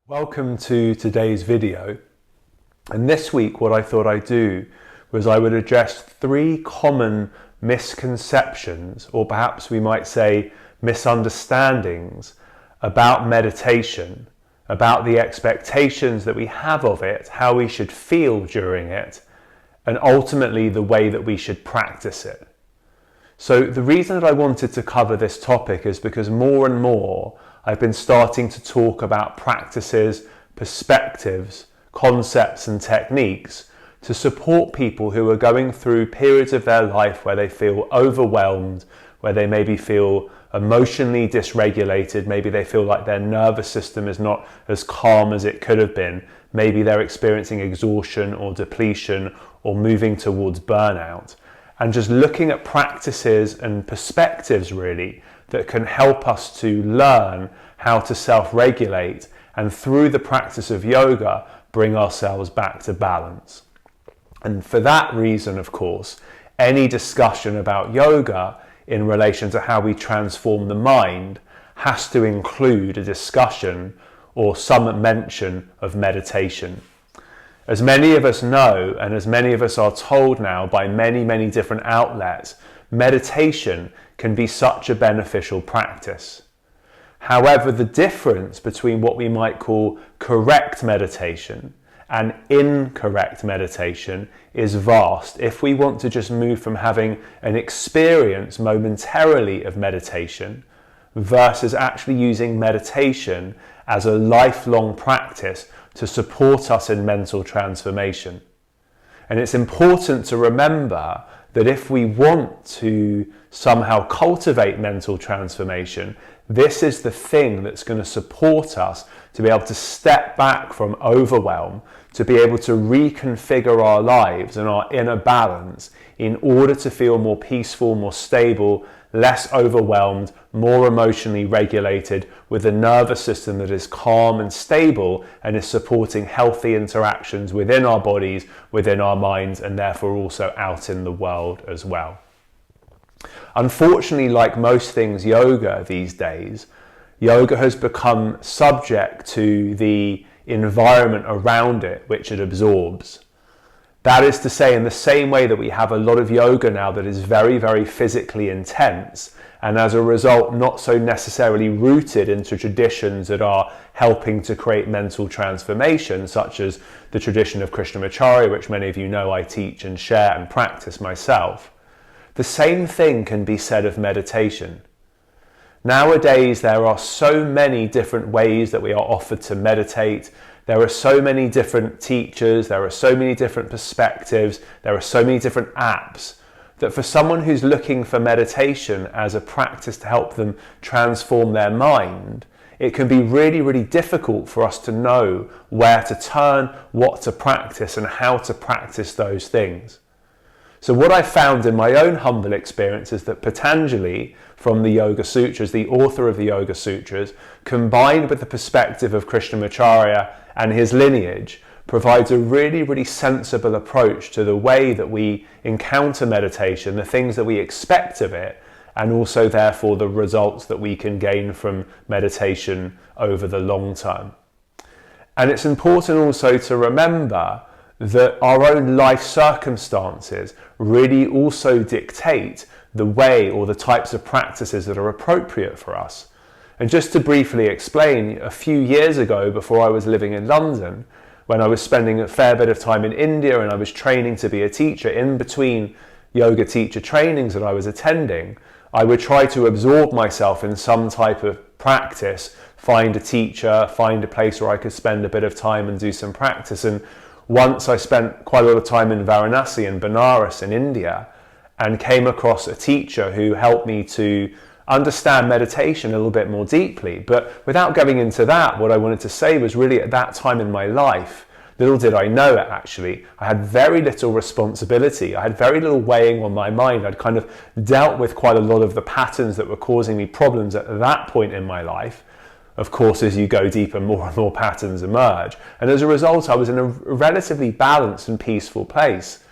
Welcome to today's video, and this week what I thought I'd do was I would address 3 common misconceptions, or perhaps we might say misunderstandings, about meditation, about the expectations that we have of it, how we should feel during it, and ultimately the way that we should practice it. So the reason that I wanted to cover this topic is because more and more I've been starting to talk about practices, perspectives, concepts and techniques to support people who are going through periods of their life where they feel overwhelmed, where they maybe feel emotionally dysregulated, maybe they feel like their nervous system is not as calm as it could have been, maybe they're experiencing exhaustion or depletion or moving towards burnout. And just looking at practices and perspectives really that can help us to learn how to self-regulate and through the practice of yoga bring ourselves back to balance. And for that reason, of course, any discussion about yoga in relation to how we transform the mind has to include a discussion or some mention of meditation. As many of us know, and as many of us are told now by many different outlets, meditation can be such a beneficial practice. However, the difference between what we might call correct meditation and incorrect meditation is vast if we want to just move from having an experience momentarily of meditation versus actually using meditation as a lifelong practice to support us in mental transformation. And it's important to remember that if we want to somehow cultivate mental transformation, this is the thing that's going to support us to be able to step back from overwhelm, to be able to reconfigure our lives and our inner balance in order to feel more peaceful, more stable, less overwhelmed, more emotionally regulated, with a nervous system that is calm and stable and is supporting healthy interactions within our bodies, within our minds, and therefore also out in the world as well. Unfortunately, like most things yoga these days, yoga has become subject to the environment around it which it absorbs. That is to say, in the same way that we have a lot of yoga now that is very physically intense, and as a result not so necessarily rooted into traditions that are helping to create mental transformation, such as the tradition of Krishnamacharya, which many of you know I teach and share and practice myself. The same thing can be said of meditation. Nowadays there are so many different ways that we are offered to meditate. There are so many different teachers, there are so many different perspectives, there are so many different apps, that for someone who's looking for meditation as a practice to help them transform their mind, it can be really difficult for us to know where to turn, what to practice, and how to practice those things. So what I found in my own humble experience is that Patanjali, from the Yoga Sutras, the author of the Yoga Sutras, combined with the perspective of Krishnamacharya and his lineage, provides a really sensible approach to the way that we encounter meditation, the things that we expect of it, and also therefore the results that we can gain from meditation over the long term. And it's important also to remember that our own life circumstances really also dictate the way or the types of practices that are appropriate for us. And just to briefly explain, a few years ago, before I was living in London, when I was spending a fair bit of time in India and I was training to be a teacher, in between yoga teacher trainings that I was attending, I would try to absorb myself in some type of practice, find a teacher, find a place where I could spend a bit of time and do some practice. And once I spent quite a lot of time in Varanasi and Benares in India and came across a teacher who helped me to understand meditation a little bit more deeply. But without going into that, what I wanted to say was really at that time in my life, little did I know it actually, I had very little responsibility. I had very little weighing on my mind. I'd kind of dealt with quite a lot of the patterns that were causing me problems at that point in my life. Of course, as you go deeper, more and more patterns emerge. And as a result, I was in a relatively balanced and peaceful place.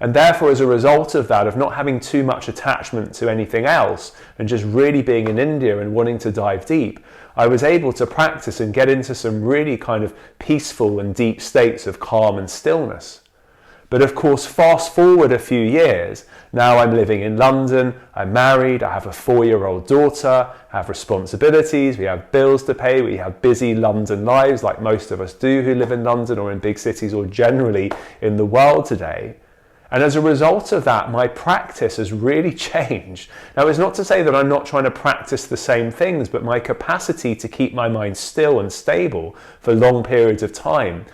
And therefore, as a result of that, of not having too much attachment to anything else and just really being in India and wanting to dive deep, I was able to practice and get into some really kind of peaceful and deep states of calm and stillness. But of course, fast forward a few years, now I'm living in London, I'm married, I have a 4-year-old daughter, I have responsibilities, we have bills to pay, we have busy London lives like most of us do who live in London or in big cities or generally in the world today. And as a result of that, my practice has really changed. Now, it's not to say that I'm not trying to practice the same things, but my capacity to keep my mind still and stable for long periods of time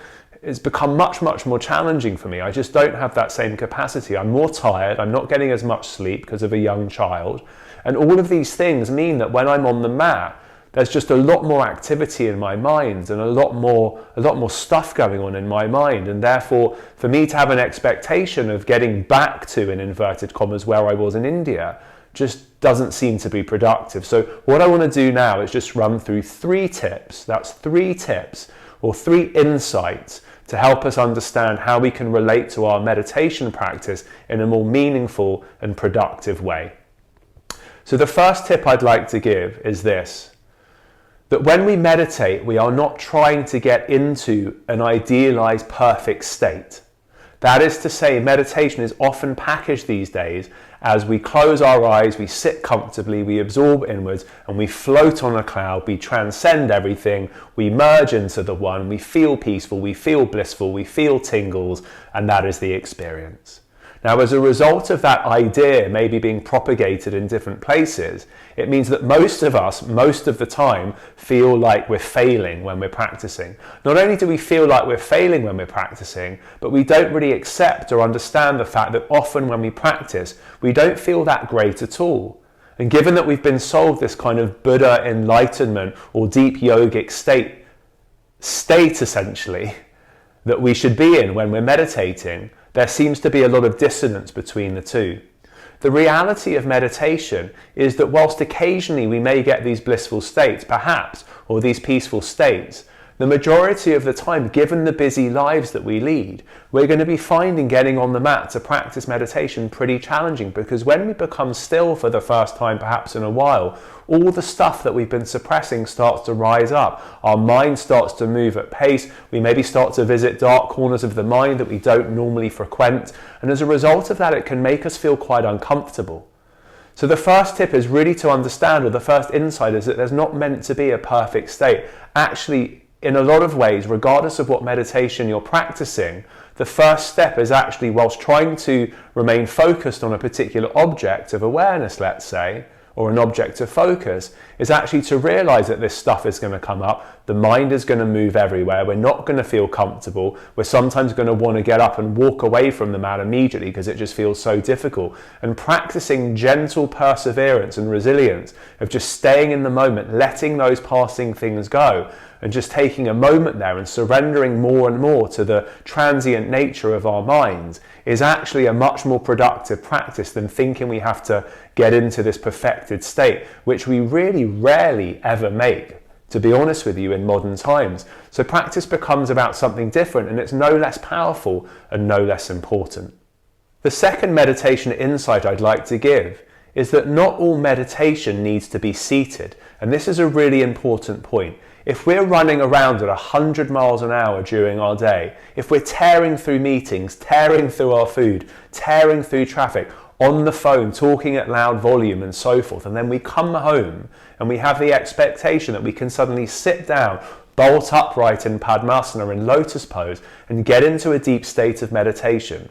it's become much, much more challenging for me. I just don't have that same capacity. I'm more tired. I'm not getting as much sleep because of a young child. And all of these things mean that when I'm on the mat, there's just a lot more activity in my mind and a lot more stuff going on in my mind. And therefore, for me to have an expectation of getting back to, in inverted commas, where I was in India, just doesn't seem to be productive. So what I want to do now is just run through 3 tips. That's 3 tips or 3 insights to help us understand how we can relate to our meditation practice in a more meaningful and productive way. So the first tip I'd like to give is this, that when we meditate, we are not trying to get into an idealized perfect state. That is to say, meditation is often packaged these days as we close our eyes, we sit comfortably, we absorb inwards, and we float on a cloud, we transcend everything, we merge into the one, we feel peaceful, we feel blissful, we feel tingles, and that is the experience. Now, as a result of that idea maybe being propagated in different places, it means that most of us, most of the time, feel like we're failing when we're practicing. Not only do we feel like we're failing when we're practicing, but we don't really accept or understand the fact that often when we practice, we don't feel that great at all. And given that we've been sold this kind of Buddha enlightenment or deep yogic state essentially, that we should be in when we're meditating, there seems to be a lot of dissonance between the two. The reality of meditation is that whilst occasionally we may get these blissful states, perhaps, or these peaceful states, the majority of the time, given the busy lives that we lead, we're going to be finding getting on the mat to practice meditation pretty challenging, because when we become still for the first time, perhaps in a while, all the stuff that we've been suppressing starts to rise up. Our mind starts to move at pace. We maybe start to visit dark corners of the mind that we don't normally frequent. And as a result of that, it can make us feel quite uncomfortable. So the first tip is really to understand, or the first insight is that there's not meant to be a perfect state. Actually, in a lot of ways, regardless of what meditation you're practicing, the first step is actually, whilst trying to remain focused on a particular object of awareness, let's say, or an object of focus, is actually to realize that this stuff is going to come up. The mind is going to move everywhere. We're not going to feel comfortable. We're sometimes going to want to get up and walk away from the mat immediately because it just feels so difficult. And practicing gentle perseverance and resilience of just staying in the moment, letting those passing things go, and just taking a moment there and surrendering more and more to the transient nature of our minds is actually a much more productive practice than thinking we have to get into this perfected state, which we really rarely ever make, to be honest with you, in modern times. So practice becomes about something different, and it's no less powerful and no less important. The second meditation insight I'd like to give is that not all meditation needs to be seated, and this is a really important point. If we're running around at 100 miles an hour during our day, if we're tearing through meetings, tearing through our food, tearing through traffic, on the phone, talking at loud volume and so forth, and then we come home and we have the expectation that we can suddenly sit down, bolt upright in Padmasana in lotus pose and get into a deep state of meditation,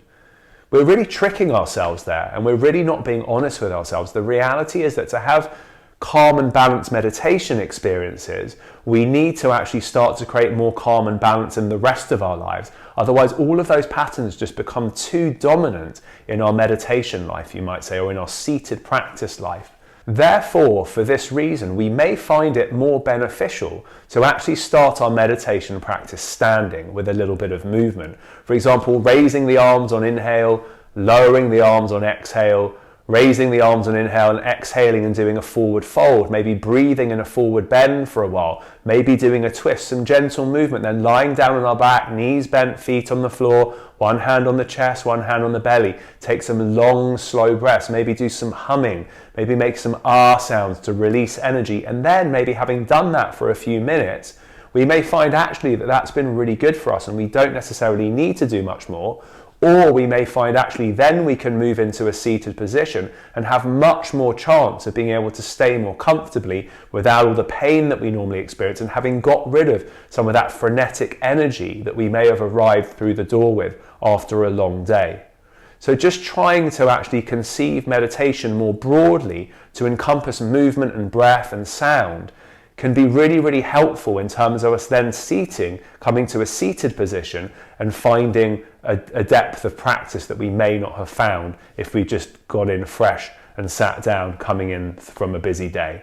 we're really tricking ourselves there, and we're really not being honest with ourselves. The reality is that to have calm and balanced meditation experiences, we need to actually start to create more calm and balance in the rest of our lives. Otherwise, all of those patterns just become too dominant in our meditation life, you might say, or in our seated practice life. Therefore, for this reason, we may find it more beneficial to actually start our meditation practice standing with a little bit of movement. For example, raising the arms on inhale, lowering the arms on exhale, raising the arms on inhale and exhaling and doing a forward fold, maybe breathing in a forward bend for a while, maybe doing a twist, some gentle movement, then lying down on our back, knees bent, feet on the floor, one hand on the chest, one hand on the belly. Take some long, slow breaths, maybe do some humming, maybe make some ah sounds to release energy, and then maybe having done that for a few minutes, we may find actually that that's been really good for us and we don't necessarily need to do much more. Or we may find actually then we can move into a seated position and have much more chance of being able to stay more comfortably without all the pain that we normally experience and having got rid of some of that frenetic energy that we may have arrived through the door with after a long day. So just trying to actually conceive meditation more broadly to encompass movement and breath and sound can be really, really helpful in terms of us then coming to a seated position and finding a depth of practice that we may not have found if we just got in fresh and sat down coming in from a busy day.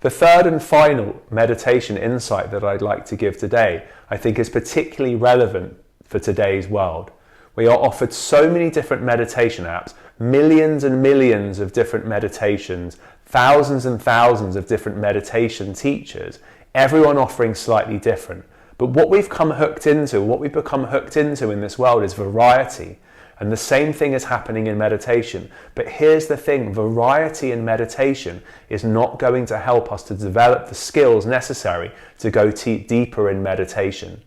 The third and final meditation insight that I'd like to give today, I think is particularly relevant for today's world. We are offered so many different meditation apps, millions and millions of different meditations, thousands and thousands of different meditation teachers, everyone offering slightly different. But what we've become hooked into in this world is variety. And the same thing is happening in meditation. But here's the thing, variety in meditation is not going to help us to develop the skills necessary to go deeper in meditation.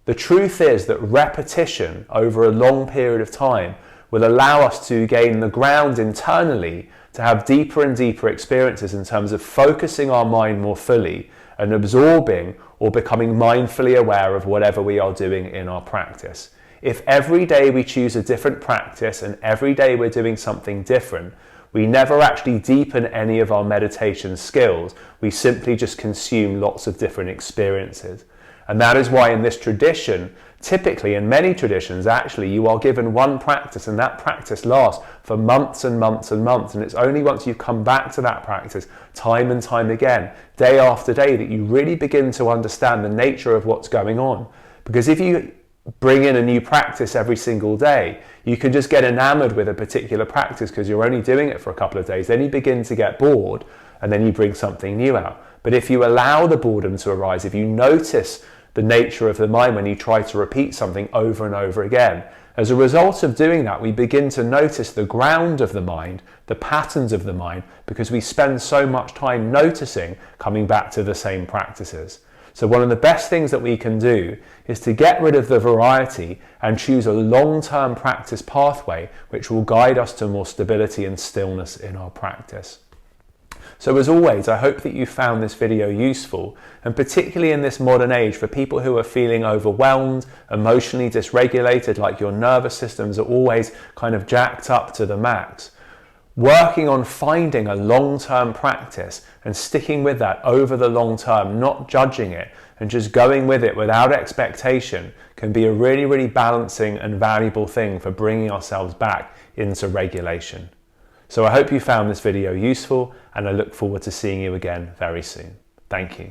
The truth is that repetition over a long period of time will allow us to gain the ground internally to have deeper and deeper experiences in terms of focusing our mind more fully and absorbing or becoming mindfully aware of whatever we are doing in our practice. If every day we choose a different practice and every day we're doing something different, we never actually deepen any of our meditation skills. We simply just consume lots of different experiences. And that is why in this tradition, typically in many traditions actually, you are given one practice and that practice lasts for months and months and months. And it's only once you come back to that practice time and time again, day after day, that you really begin to understand the nature of what's going on. Because if you bring in a new practice every single day, you can just get enamored with a particular practice because you're only doing it for a couple of days. Then you begin to get bored and then you bring something new out. But if you allow the boredom to arise, if you notice the nature of the mind when you try to repeat something over and over again, as a result of doing that, we begin to notice the ground of the mind, the patterns of the mind, because we spend so much time noticing coming back to the same practices. So one of the best things that we can do is to get rid of the variety and choose a long-term practice pathway which will guide us to more stability and stillness in our practice. So as always, I hope that you found this video useful, and particularly in this modern age for people who are feeling overwhelmed, emotionally dysregulated, like your nervous systems are always kind of jacked up to the max. Working on finding a long-term practice and sticking with that over the long term, not judging it and just going with it without expectation, can be a really, really balancing and valuable thing for bringing ourselves back into regulation. So I hope you found this video useful, and I look forward to seeing you again very soon. Thank you.